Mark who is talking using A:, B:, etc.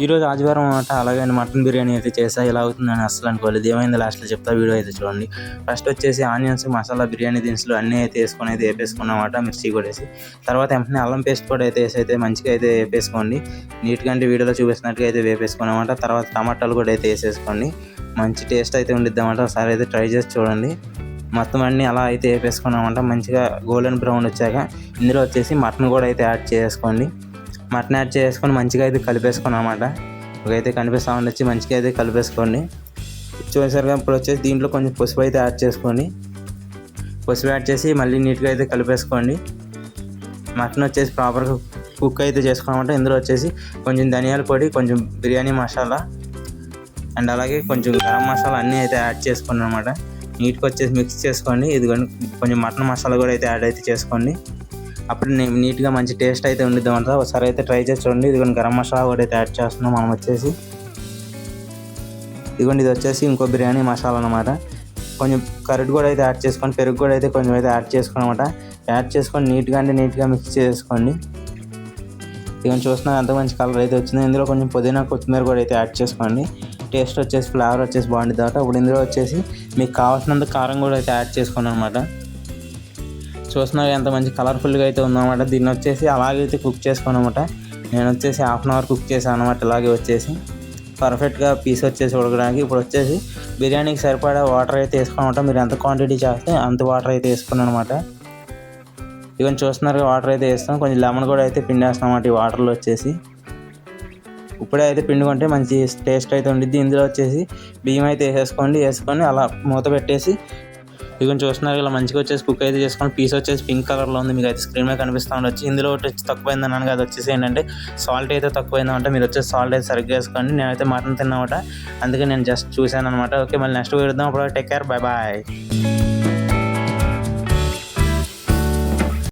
A: ఈరోజు ఆదివారం అన్నమాట. అలాగే మటన్ బిర్యానీ అయితే చేసా. ఇలా అవుతుందని అస్సలు అనుకోలేదు. ఏమైందో లాస్ట్లో చెప్తా, వీడియో అయితే చూడండి. ఫస్ట్ వచ్చేసి ఆనియన్స్, మసాలా, బిర్యానీ దినుసులు అన్నీ అయితే వేసుకొని అయితే వేపేసుకున్నమాట. మిర్చి కూడా వేసి తర్వాత వెంటనే అల్లం పేస్ట్ కూడా అయితే వేసి అయితే మంచిగా అయితే వేపేసుకోండి. నీట్గా అంటే వీడియోలో చూపిస్తున్నట్టుగా అయితే వేపేసుకున్నమాట. తర్వాత టమాటాలు కూడా అయితే వేసేసుకోండి. మంచి టేస్ట్ అయితే ఉండిద్దామంట. ఒకసారి అయితే ట్రై చేసి చూడండి. మొత్తం అన్నీ అలా అయితే వేపేసుకున్నామంట. మంచిగా గోల్డెన్ బ్రౌన్ వచ్చాక ఇందులో వచ్చేసి మటన్ కూడా అయితే యాడ్ చేసుకోండి. మటన్ యాడ్ చేసుకొని మంచిగా అయితే కలిపేసుకున్నమాట. ఇకైతే కనిపిస్తూ ఉండొచ్చి మంచిగా అయితే కలిపేసుకోండి. చూసారుగా ఇప్పుడు వచ్చేసి దీంట్లో కొంచెం పసుపు అయితే యాడ్ చేసుకోండి. పసుపు యాడ్ చేసి మళ్ళీ నీట్గా అయితే కలిపేసుకోండి. మటన్ వచ్చేసి ప్రాపర్గా కుక్ అయితే చేసుకున్నామంటే ఇందులో వచ్చేసి కొంచెం ధనియాల పొడి, కొంచెం బిర్యానీ మసాలా అండ్ అలాగే కొంచెం గరం మసాలా అన్నీ అయితే యాడ్ చేసుకున్నాను అనమాట. నీట్గా వచ్చేసి మిక్స్ చేసుకోండి. ఇది కొంచెం మటన్ మసాలా కూడా అయితే యాడ్ అయితే చేసుకోండి. అప్పుడు నీట్గా మంచి టేస్ట్ అయితే ఉండిద్దామంట. ఒకసారి అయితే ట్రై చేసి చూడండి. ఇదిగోండి గరం మసాలా కూడా అయితే యాడ్ చేస్తున్నాం మనం వచ్చేసి. ఇదిగోండి ఇది వచ్చేసి ఇంకో బిర్యానీ మసాలా అనమాట. కొంచెం కర్డ్ కూడా అయితే యాడ్ చేసుకోండి. పెరుగు కూడా అయితే కొంచెం అయితే యాడ్ చేసుకోనమాట. యాడ్ చేసుకొని నీట్గా మిక్స్ చేసుకోండి. ఇదిగోండి చూస్తున్నా ఎంత మంచి కలర్ అయితే వచ్చింది. ఇందులో కొంచెం పుదీనా, కొత్తిమీర కూడా అయితే యాడ్ చేసుకోండి. టేస్ట్ వచ్చేసి ఫ్లేవర్ వచ్చేసి బాగుంటుంది అనమాట. ఇప్పుడు ఇందులో వచ్చేసి మీకు కావాల్సినంత కారం కూడా అయితే యాడ్ చేసుకోండి అనమాట. చూస్తున్నారు ఎంత మంచి కలర్ఫుల్గా అయితే ఉందన్నమాట. దీన్ని వచ్చేసి అలాగైతే కుక్ చేసుకోనమాట. నేను వచ్చేసి హాఫ్ అన్ అవర్ కుక్ చేశాను అనమాట. ఇలాగే వచ్చేసి పర్ఫెక్ట్గా పీస్ వచ్చేసి ఉడకడానికి. ఇప్పుడు వచ్చేసి బిర్యానీకి సరిపడా వాటర్ అయితే వేసుకోనమాట. మీరు ఎంత క్వాంటిటీ చేస్తే అంత వాటర్ అయితే వేసుకున్నాను అనమాట. ఇవన్నీ చూస్తున్నారు వాటర్ అయితే వేస్తాం. కొంచెం లెమన్ కూడా అయితే పిండేస్తాం అన్నమాట ఈ వాటర్లో వచ్చేసి. ఇప్పుడే అయితే పిండుకుంటే మంచి టేస్ట్ అయితే ఉండిద్ది. ఇందులో వచ్చేసి బియ్యం అయితే వేసుకొని అలా మూత పెట్టేసి ఇవన్నీ చూస్తున్నారు ఇలా మంచిగా వచ్చేసి కుక్ అయితే చేసుకొని పీస్ వచ్చేసి పింక్ కలర్లో ఉంది. మీకు అయితే స్క్రీన్ మీద కనిపిస్తూ ఉండొచ్చు. ఇందులో వచ్చి తక్కువైంది అన్నాను, అది వచ్చేసి ఏంటంటే సాల్ట్ అయితే తక్కువైందంటే మీరు వచ్చేసి సాల్ట్ అయితే సరిగ్గా వేసుకోండి. నేనైతే మటన్ తిన్నామాట, అందుకే నేను జస్ట్ చూశాను అనమాట. ఓకే, మళ్ళీ నెక్స్ట్ వీడియో అప్పుడు టేక్ కేర్, బాయ్ బాయ్.